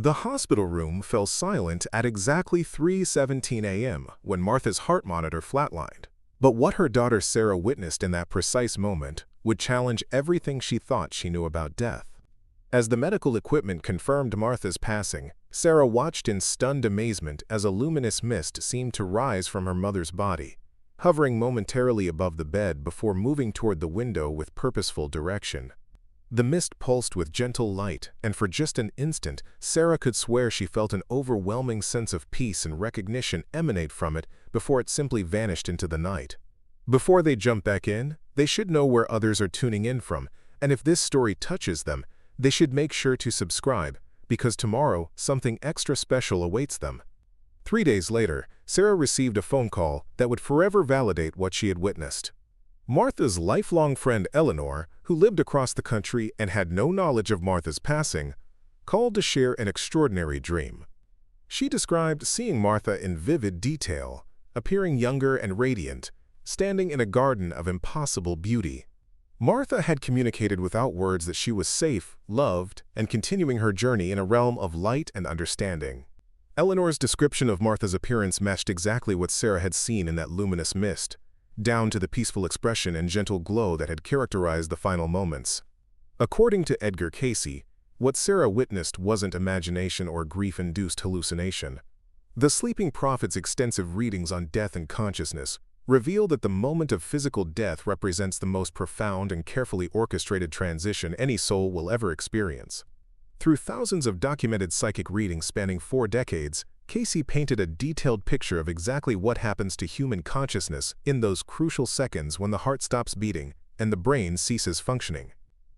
The hospital room fell silent at exactly 3:17 a.m. when Martha's heart monitor flatlined. But what her daughter Sarah witnessed in that precise moment would challenge everything she thought she knew about death. As the medical equipment confirmed Martha's passing, Sarah watched in stunned amazement as a luminous mist seemed to rise from her mother's body, hovering momentarily above the bed before moving toward the window with purposeful direction. The mist pulsed with gentle light, and for just an instant, Sarah could swear she felt an overwhelming sense of peace and recognition emanate from it before it simply vanished into the night. Before they jump back in, they should know where others are tuning in from, and if this story touches them, they should make sure to subscribe, because tomorrow something extra special awaits them. 3 days later, Sarah received a phone call that would forever validate what she had witnessed. Martha's lifelong friend Eleanor, who lived across the country and had no knowledge of Martha's passing, called to share an extraordinary dream. She described seeing Martha in vivid detail, appearing younger and radiant, standing in a garden of impossible beauty. Martha had communicated without words that she was safe, loved, and continuing her journey in a realm of light and understanding. Eleanor's description of Martha's appearance matched exactly what Sarah had seen in that luminous mist, down to the peaceful expression and gentle glow that had characterized the final moments. According to Edgar Cayce, what Sarah witnessed wasn't imagination or grief-induced hallucination. The sleeping prophet's extensive readings on death and consciousness reveal that the moment of physical death represents the most profound and carefully orchestrated transition any soul will ever experience. Through thousands of documented psychic readings spanning 4 decades, Cayce painted a detailed picture of exactly what happens to human consciousness in those crucial seconds when the heart stops beating and the brain ceases functioning.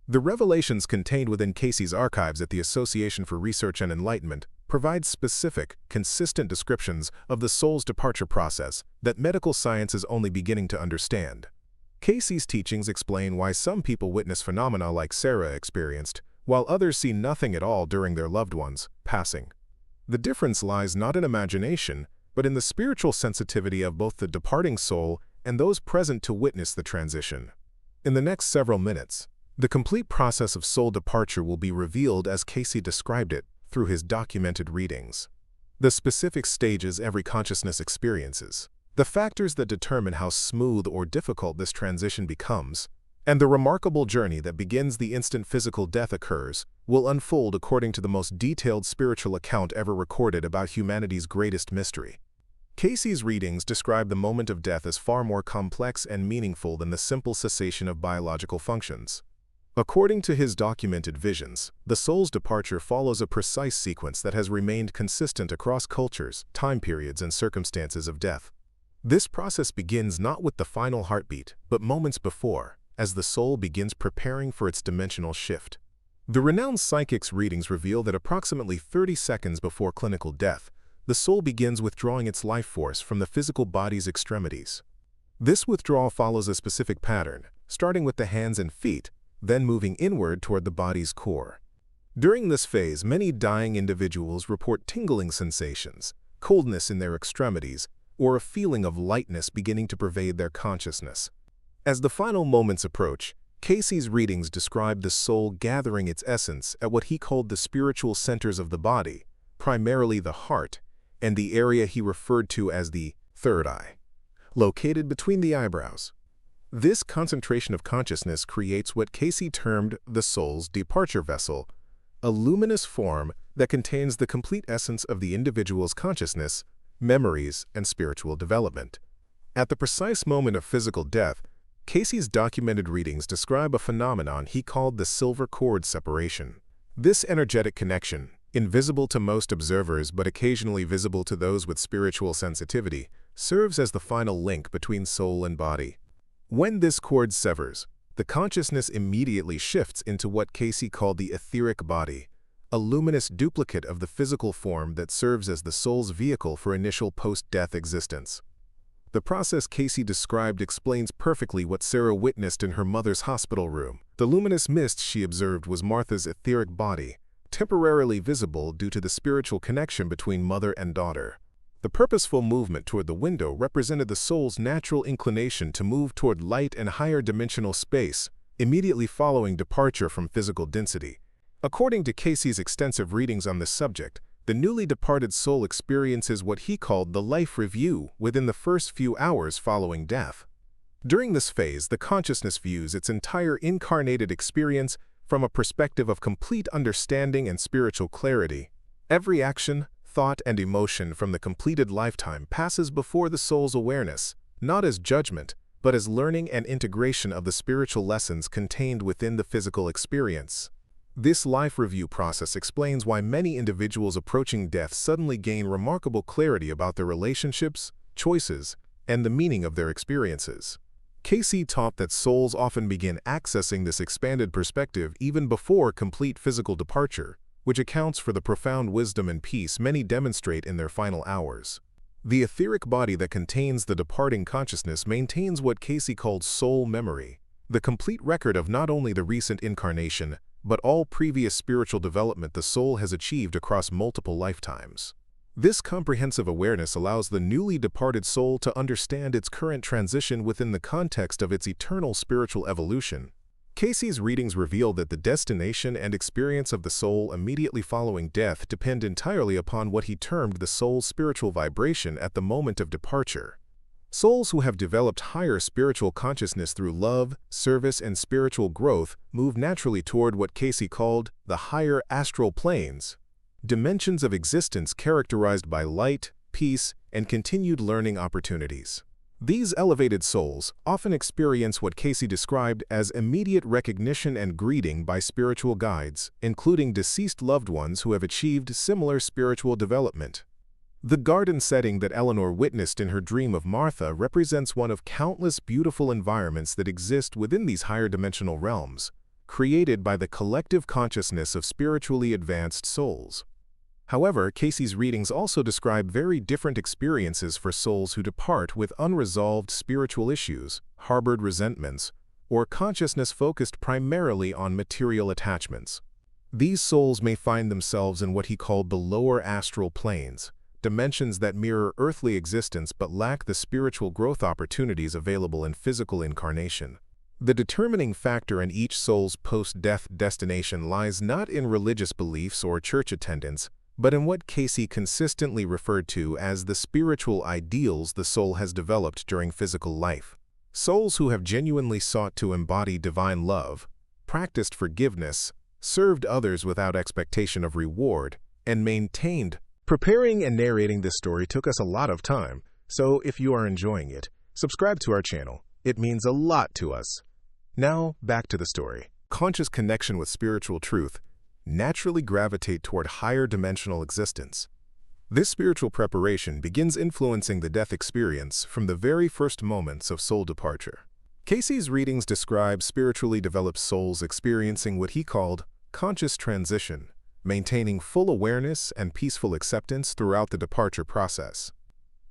The revelations contained within Cayce's archives at the Association for Research and Enlightenment provide specific, consistent descriptions of the soul's departure process that medical science is only beginning to understand. Cayce's teachings explain why some people witness phenomena like Sarah experienced, while others see nothing at all during their loved ones' passing. The difference lies not in imagination, but in the spiritual sensitivity of both the departing soul and those present to witness the transition. In the next several minutes, the complete process of soul departure will be revealed as Cayce described it through his documented readings. The specific stages every consciousness experiences, the factors that determine how smooth or difficult this transition becomes, and the remarkable journey that begins the instant physical death occurs will unfold according to the most detailed spiritual account ever recorded about humanity's greatest mystery. Cayce's readings describe the moment of death as far more complex and meaningful than the simple cessation of biological functions. According to his documented visions, the soul's departure follows a precise sequence that has remained consistent across cultures, time periods, and circumstances of death. This process begins not with the final heartbeat, but moments before, as the soul begins preparing for its dimensional shift. The renowned psychic's readings reveal that approximately 30 seconds before clinical death, the soul begins withdrawing its life force from the physical body's extremities. This withdrawal follows a specific pattern, starting with the hands and feet, then moving inward toward the body's core. During this phase, many dying individuals report tingling sensations, coldness in their extremities, or a feeling of lightness beginning to pervade their consciousness. As the final moments approach, Cayce's readings describe the soul gathering its essence at what he called the spiritual centers of the body, primarily the heart, and the area he referred to as the third eye, located between the eyebrows. This concentration of consciousness creates what Cayce termed the soul's departure vessel, a luminous form that contains the complete essence of the individual's consciousness, memories, and spiritual development. At the precise moment of physical death, Cayce's documented readings describe a phenomenon he called the silver cord separation. This energetic connection, invisible to most observers but occasionally visible to those with spiritual sensitivity, serves as the final link between soul and body. When this cord severs, the consciousness immediately shifts into what Cayce called the etheric body, a luminous duplicate of the physical form that serves as the soul's vehicle for initial post-death existence. The process Cayce described explains perfectly what Sarah witnessed in her mother's hospital room. The luminous mist she observed was Martha's etheric body, temporarily visible due to the spiritual connection between mother and daughter. The purposeful movement toward the window represented the soul's natural inclination to move toward light and higher dimensional space, immediately following departure from physical density. According to Cayce's extensive readings on this subject, the newly departed soul experiences what he called the life review within the first few hours following death. During this phase, the consciousness views its entire incarnated experience from a perspective of complete understanding and spiritual clarity. Every action, thought, and emotion from the completed lifetime passes before the soul's awareness, not as judgment, but as learning and integration of the spiritual lessons contained within the physical experience. This life review process explains why many individuals approaching death suddenly gain remarkable clarity about their relationships, choices, and the meaning of their experiences. Cayce taught that souls often begin accessing this expanded perspective even before complete physical departure, which accounts for the profound wisdom and peace many demonstrate in their final hours. The etheric body that contains the departing consciousness maintains what Cayce called soul memory, the complete record of not only the recent incarnation, but all previous spiritual development the soul has achieved across multiple lifetimes. This comprehensive awareness allows the newly departed soul to understand its current transition within the context of its eternal spiritual evolution. Cayce's readings reveal that the destination and experience of the soul immediately following death depend entirely upon what he termed the soul's spiritual vibration at the moment of departure. Souls who have developed higher spiritual consciousness through love, service, and spiritual growth move naturally toward what Cayce called the higher astral planes, dimensions of existence characterized by light, peace, and continued learning opportunities. These elevated souls often experience what Cayce described as immediate recognition and greeting by spiritual guides, including deceased loved ones who have achieved similar spiritual development. The garden setting that Eleanor witnessed in her dream of Martha represents one of countless beautiful environments that exist within these higher dimensional realms, created by the collective consciousness of spiritually advanced souls. However, Cayce's readings also describe very different experiences for souls who depart with unresolved spiritual issues, harbored resentments, or consciousness focused primarily on material attachments. These souls may find themselves in what he called the lower astral planes, dimensions that mirror earthly existence but lack the spiritual growth opportunities available in physical incarnation. The determining factor in each soul's post-death destination lies not in religious beliefs or church attendance, but in what Cayce consistently referred to as the spiritual ideals the soul has developed during physical life. Souls who have genuinely sought to embody divine love, practiced forgiveness, served others without expectation of reward, and maintained. Preparing and narrating this story took us a lot of time, so if you are enjoying it, subscribe to our channel. It means a lot to us. Now, back to the story. Conscious connection with spiritual truth naturally gravitate toward higher dimensional existence. This spiritual preparation begins influencing the death experience from the very first moments of soul departure. Cayce's readings describe spiritually developed souls experiencing what he called conscious transition, maintaining full awareness and peaceful acceptance throughout the departure process.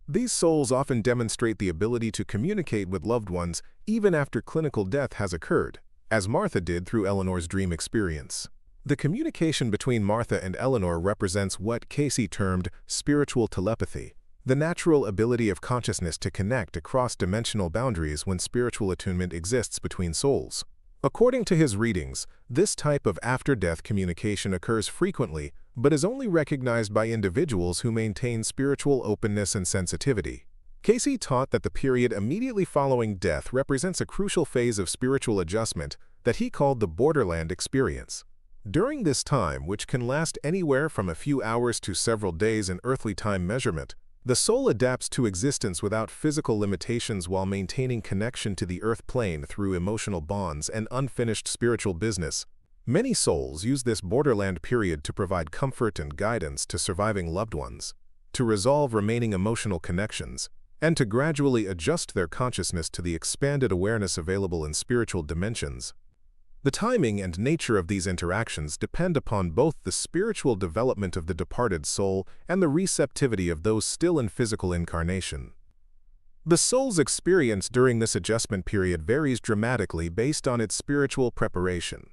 These souls often demonstrate the ability to communicate with loved ones even after clinical death has occurred, as Martha did through Eleanor's dream experience. The communication between Martha and Eleanor represents what Cayce termed spiritual telepathy, the natural ability of consciousness to connect across dimensional boundaries when spiritual attunement exists between souls. According to his readings, this type of after-death communication occurs frequently, but is only recognized by individuals who maintain spiritual openness and sensitivity. Cayce taught that the period immediately following death represents a crucial phase of spiritual adjustment that he called the borderland experience. During this time, which can last anywhere from a few hours to several days in earthly time measurement, the soul adapts to existence without physical limitations while maintaining connection to the earth plane through emotional bonds and unfinished spiritual business. Many souls use this borderland period to provide comfort and guidance to surviving loved ones, to resolve remaining emotional connections, and to gradually adjust their consciousness to the expanded awareness available in spiritual dimensions. The timing and nature of these interactions depend upon both the spiritual development of the departed soul and the receptivity of those still in physical incarnation. The soul's experience during this adjustment period varies dramatically based on its spiritual preparation.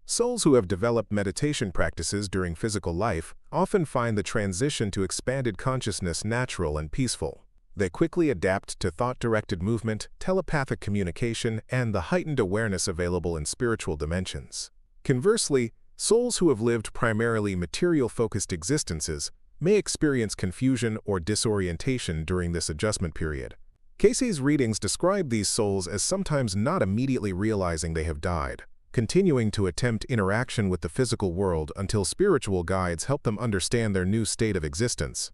Souls who have developed meditation practices during physical life often find the transition to expanded consciousness natural and peaceful. They quickly adapt to thought-directed movement, telepathic communication, and the heightened awareness available in spiritual dimensions. Conversely, Souls who have lived primarily material-focused existences may experience confusion or disorientation during this adjustment period. Cayce's readings describe these souls as sometimes not immediately realizing they have died, continuing to attempt interaction with the physical world until spiritual guides help them understand their new state of existence.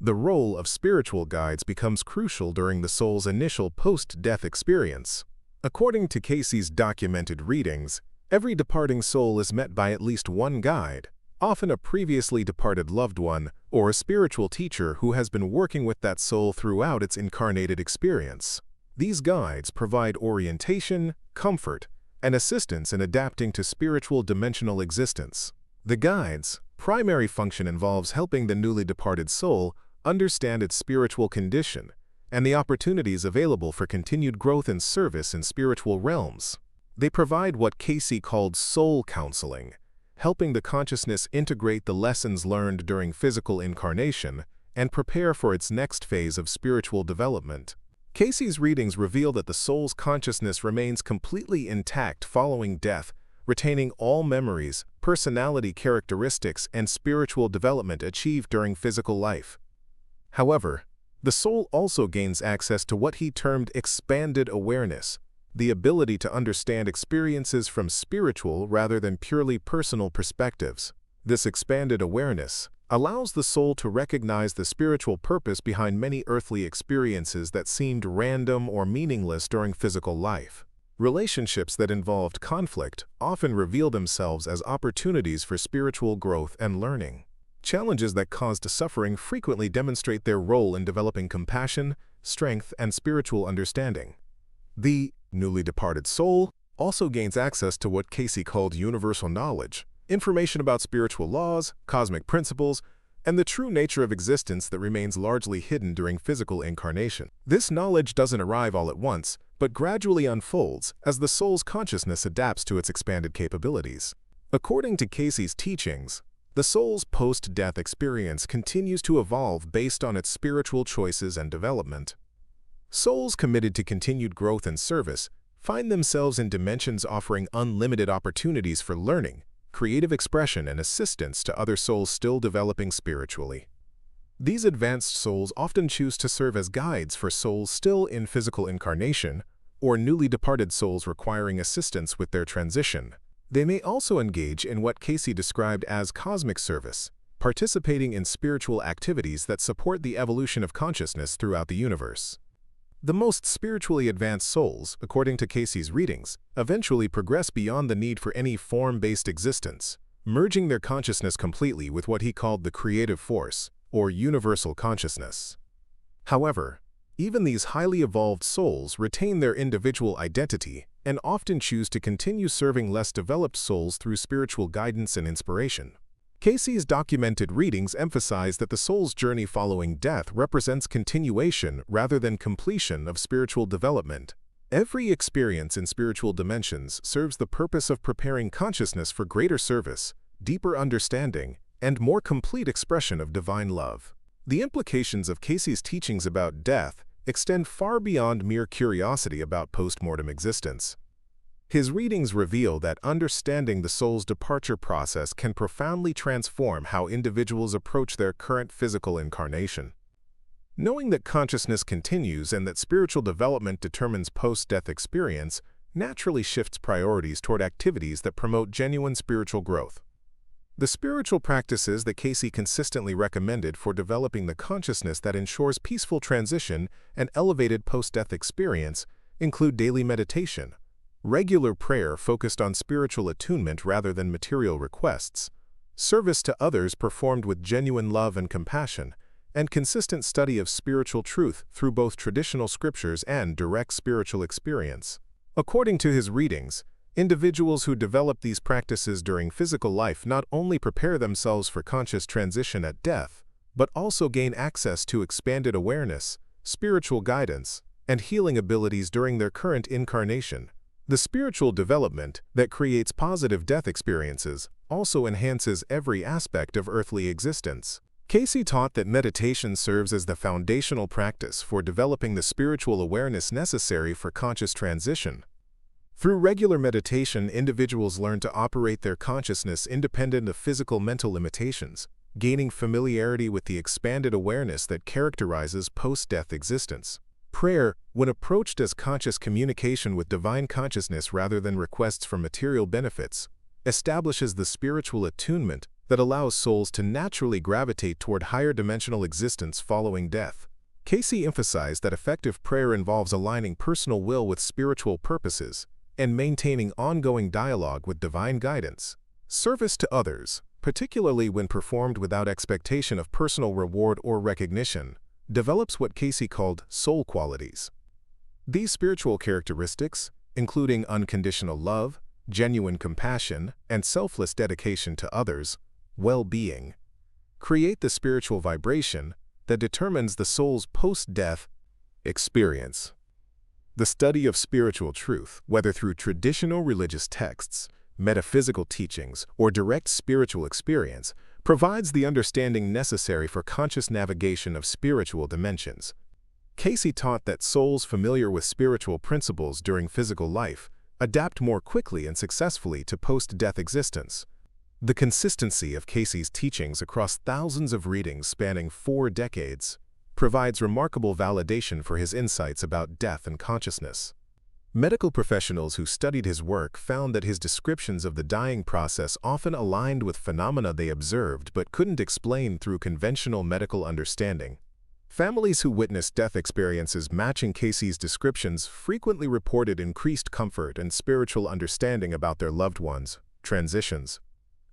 The role of spiritual guides becomes crucial during the soul's initial post-death experience. According to Cayce's documented readings, every departing soul is met by at least one guide, often a previously departed loved one or a spiritual teacher who has been working with that soul throughout its incarnated experience. These guides provide orientation, comfort, and assistance in adapting to spiritual dimensional existence. The guide's primary function involves helping the newly departed soul understand its spiritual condition and the opportunities available for continued growth and service in spiritual realms. They provide what Cayce called soul counseling, helping the consciousness integrate the lessons learned during physical incarnation and prepare for its next phase of spiritual development. Cayce's readings reveal that the soul's consciousness remains completely intact following death, retaining all memories, personality characteristics, and spiritual development achieved during physical life. However, the soul also gains access to what he termed expanded awareness, the ability to understand experiences from spiritual rather than purely personal perspectives. This expanded awareness allows the soul to recognize the spiritual purpose behind many earthly experiences that seemed random or meaningless during physical life. Relationships that involved conflict often reveal themselves as opportunities for spiritual growth and learning. Challenges that caused suffering frequently demonstrate their role in developing compassion, strength, and spiritual understanding. The newly departed soul also gains access to what Cayce called universal knowledge, information about spiritual laws, cosmic principles, and the true nature of existence that remains largely hidden during physical incarnation. This knowledge doesn't arrive all at once, but gradually unfolds as the soul's consciousness adapts to its expanded capabilities. According to Cayce's teachings, the soul's post-death experience continues to evolve based on its spiritual choices and development. Souls committed to continued growth and service find themselves in dimensions offering unlimited opportunities for learning, creative expression, and assistance to other souls still developing spiritually. These advanced souls often choose to serve as guides for souls still in physical incarnation or newly departed souls requiring assistance with their transition. They may also engage in what Cayce described as cosmic service, participating in spiritual activities that support the evolution of consciousness throughout the universe. The most spiritually advanced souls, according to Cayce's readings, eventually progress beyond the need for any form-based existence, merging their consciousness completely with what he called the creative force, or universal consciousness. However, even these highly evolved souls retain their individual identity and often choose to continue serving less developed souls through spiritual guidance and inspiration. Cayce's documented readings emphasize that the soul's journey following death represents continuation rather than completion of spiritual development. Every experience in spiritual dimensions serves the purpose of preparing consciousness for greater service, deeper understanding, and more complete expression of divine love. The implications of Cayce's teachings about death extend far beyond mere curiosity about post-mortem existence. His readings reveal that understanding the soul's departure process can profoundly transform how individuals approach their current physical incarnation. Knowing that consciousness continues and that spiritual development determines post-death experience naturally shifts priorities toward activities that promote genuine spiritual growth. The spiritual practices that Cayce consistently recommended for developing the consciousness that ensures peaceful transition and elevated post-death experience include daily meditation, regular prayer focused on spiritual attunement rather than material requests, service to others performed with genuine love and compassion, and consistent study of spiritual truth through both traditional scriptures and direct spiritual experience. According to his readings, individuals who develop these practices during physical life not only prepare themselves for conscious transition at death, but also gain access to expanded awareness, spiritual guidance, and healing abilities during their current incarnation. The spiritual development that creates positive death experiences also enhances every aspect of earthly existence. Cayce taught that meditation serves as the foundational practice for developing the spiritual awareness necessary for conscious transition. Through regular meditation, individuals learn to operate their consciousness independent of physical mental limitations, gaining familiarity with the expanded awareness that characterizes post-death existence. Prayer, when approached as conscious communication with divine consciousness rather than requests for material benefits, establishes the spiritual attunement that allows souls to naturally gravitate toward higher dimensional existence following death. Cayce emphasized that effective prayer involves aligning personal will with spiritual purposes and maintaining ongoing dialogue with divine guidance. Service to others, particularly when performed without expectation of personal reward or recognition, develops what Cayce called soul qualities. These spiritual characteristics, including unconditional love, genuine compassion, and selfless dedication to others' well-being, create the spiritual vibration that determines the soul's post-death experience. The study of spiritual truth, whether through traditional religious texts, metaphysical teachings, or direct spiritual experience, provides the understanding necessary for conscious navigation of spiritual dimensions. Cayce taught that souls familiar with spiritual principles during physical life adapt more quickly and successfully to post-death existence. The consistency of Cayce's teachings across thousands of readings spanning 4 decades provides remarkable validation for his insights about death and consciousness. Medical professionals who studied his work found that his descriptions of the dying process often aligned with phenomena they observed but couldn't explain through conventional medical understanding. Families who witnessed death experiences matching Cayce's descriptions frequently reported increased comfort and spiritual understanding about their loved ones' transitions.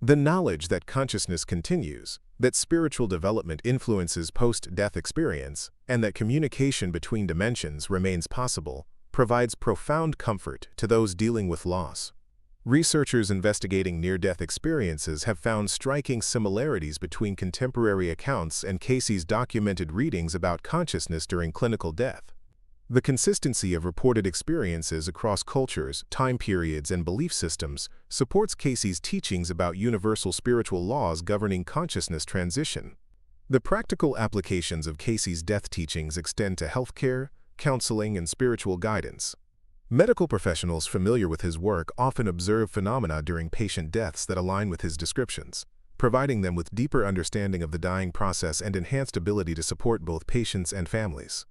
The knowledge that consciousness continues, that spiritual development influences post-death experience, and that communication between dimensions remains possible, provides profound comfort to those dealing with loss. Researchers investigating near-death experiences have found striking similarities between contemporary accounts and Cayce's documented readings about consciousness during clinical death. The consistency of reported experiences across cultures, time periods, and belief systems supports Cayce's teachings about universal spiritual laws governing consciousness transition. The practical applications of Cayce's death teachings extend to healthcare, counseling, and spiritual guidance. Medical professionals familiar with his work often observe phenomena during patient deaths that align with his descriptions, providing them with deeper understanding of the dying process and enhanced ability to support both patients and families.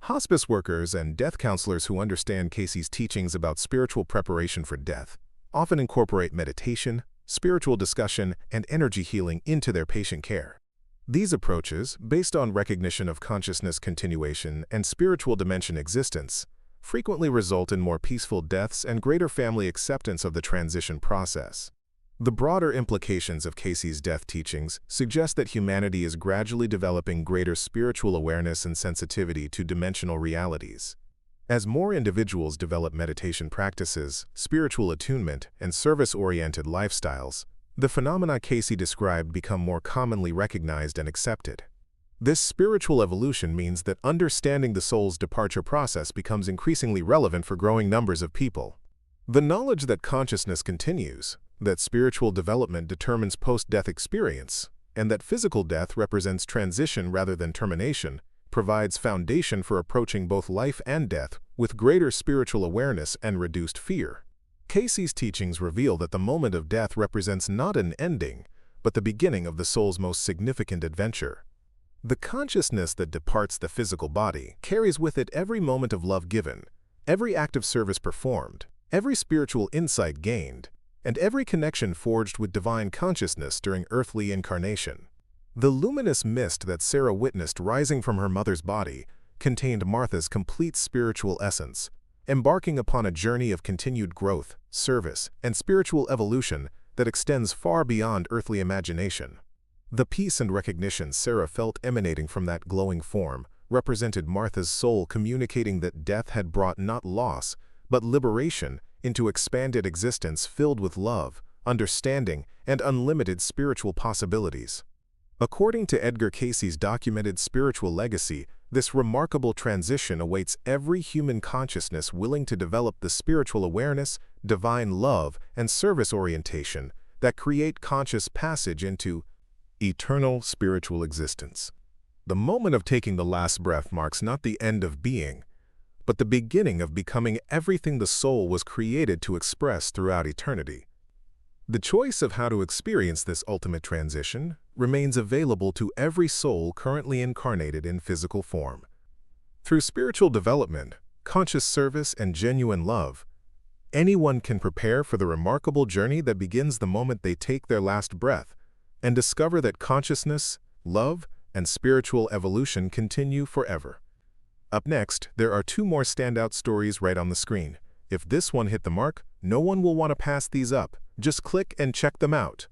Hospice workers and death counselors who understand Cayce's teachings about spiritual preparation for death often incorporate meditation, spiritual discussion, and energy healing into their patient care. These approaches, based on recognition of consciousness continuation and spiritual dimension existence, frequently result in more peaceful deaths and greater family acceptance of the transition process. The broader implications of Cayce's death teachings suggest that humanity is gradually developing greater spiritual awareness and sensitivity to dimensional realities. As more individuals develop meditation practices, spiritual attunement, and service-oriented lifestyles, the phenomena Cayce described become more commonly recognized and accepted. This spiritual evolution means that understanding the soul's departure process becomes increasingly relevant for growing numbers of people. The knowledge that consciousness continues, that spiritual development determines post-death experience, and that physical death represents transition rather than termination, provides foundation for approaching both life and death with greater spiritual awareness and reduced fear. Cayce's teachings reveal that the moment of death represents not an ending, but the beginning of the soul's most significant adventure. The consciousness that departs the physical body carries with it every moment of love given, every act of service performed, every spiritual insight gained, and every connection forged with divine consciousness during earthly incarnation. The luminous mist that Sarah witnessed rising from her mother's body contained Martha's complete spiritual essence, embarking upon a journey of continued growth, service, and spiritual evolution that extends far beyond earthly imagination. The peace and recognition Sarah felt emanating from that glowing form represented Martha's soul communicating that death had brought not loss, but liberation into expanded existence filled with love, understanding, and unlimited spiritual possibilities. According to Edgar Cayce's documented spiritual legacy, this remarkable transition awaits every human consciousness willing to develop the spiritual awareness, divine love, and service orientation that create conscious passage into eternal spiritual existence. The moment of taking the last breath marks not the end of being, but the beginning of becoming everything the soul was created to express throughout eternity. The choice of how to experience this ultimate transition remains available to every soul currently incarnated in physical form. Through spiritual development, conscious service, and genuine love, anyone can prepare for the remarkable journey that begins the moment they take their last breath and discover that consciousness, love, and spiritual evolution continue forever. Up next, there are two more standout stories right on the screen. If this one hit the mark, no one will want to pass these up. Just click and check them out.